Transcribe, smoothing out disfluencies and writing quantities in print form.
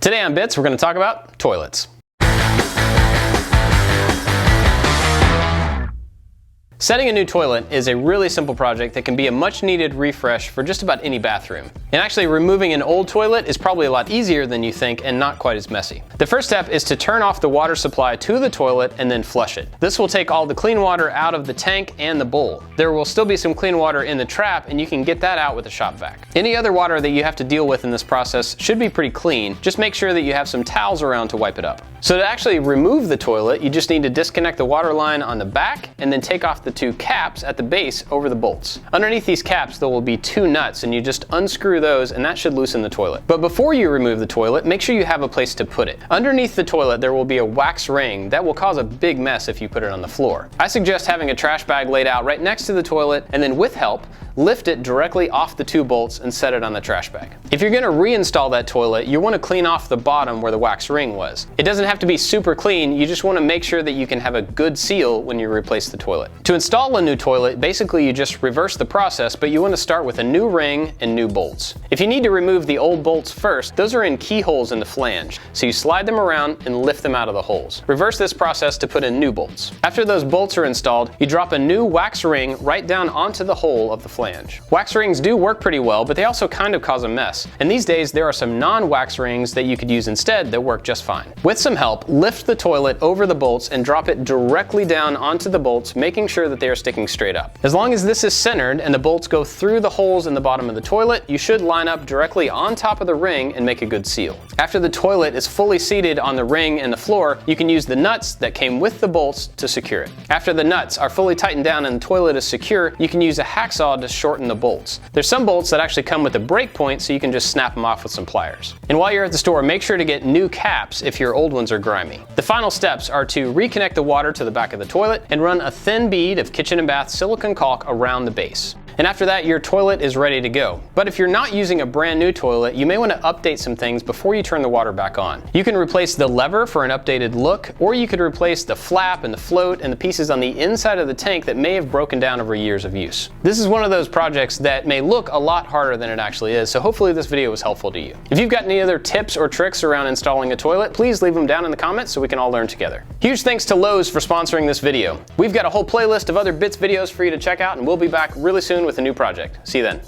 Today on Bits, we're going to talk about toilets. Setting a new toilet is a really simple project that can be a much needed refresh for just about any bathroom. And actually removing an old toilet is probably a lot easier than you think and not quite as messy. The first step is to turn off the water supply to the toilet and then flush it. This will take all the clean water out of the tank and the bowl. There will still be some clean water in the trap and you can get that out with a shop vac. Any other water that you have to deal with in this process should be pretty clean. Just make sure that you have some towels around to wipe it up. So to actually remove the toilet, you just need to disconnect the water line on the back and then take off the two caps at the base over the bolts. Underneath these caps there will be two nuts and you just unscrew those and that should loosen the toilet. But before you remove the toilet, make sure you have a place to put it. Underneath the toilet there will be a wax ring that will cause a big mess if you put it on the floor. I suggest having a trash bag laid out right next to the toilet and then with help, lift it directly off the two bolts and set it on the trash bag. If you're going to reinstall that toilet, you want to clean off the bottom where the wax ring was. It doesn't have to be super clean, you just want to make sure that you can have a good seal when you replace the toilet. To install a new toilet, basically you just reverse the process, but you want to start with a new ring and new bolts. If you need to remove the old bolts first, those are in keyholes in the flange, so you slide them around and lift them out of the holes. Reverse this process to put in new bolts. After those bolts are installed, you drop a new wax ring right down onto the hole of the flange. Wax rings do work pretty well, but they also kind of cause a mess. And these days there are some non-wax rings that you could use instead that work just fine. With some help, lift the toilet over the bolts and drop it directly down onto the bolts, making sure that they are sticking straight up. As long as this is centered and the bolts go through the holes in the bottom of the toilet, you should line up directly on top of the ring and make a good seal. After the toilet is fully seated on the ring and the floor, you can use the nuts that came with the bolts to secure it. After the nuts are fully tightened down and the toilet is secure, you can use a hacksaw to shorten the bolts. There's some bolts that actually come with a break point, so you can just snap them off with some pliers. And while you're at the store, make sure to get new caps if your old ones are grimy. The final steps are to reconnect the water to the back of the toilet and run a thin bead of kitchen and bath silicone caulk around the base. And after that, your toilet is ready to go. But if you're not using a brand new toilet, you may want to update some things before you turn the water back on. You can replace the lever for an updated look, or you could replace the flap and the float and the pieces on the inside of the tank that may have broken down over years of use. This is one of those projects that may look a lot harder than it actually is, so hopefully this video was helpful to you. If you've got any other tips or tricks around installing a toilet, please leave them down in the comments so we can all learn together. Huge thanks to Lowe's for sponsoring this video. We've got a whole playlist of other Bits videos for you to check out, and we'll be back really soon with a new project. See you then.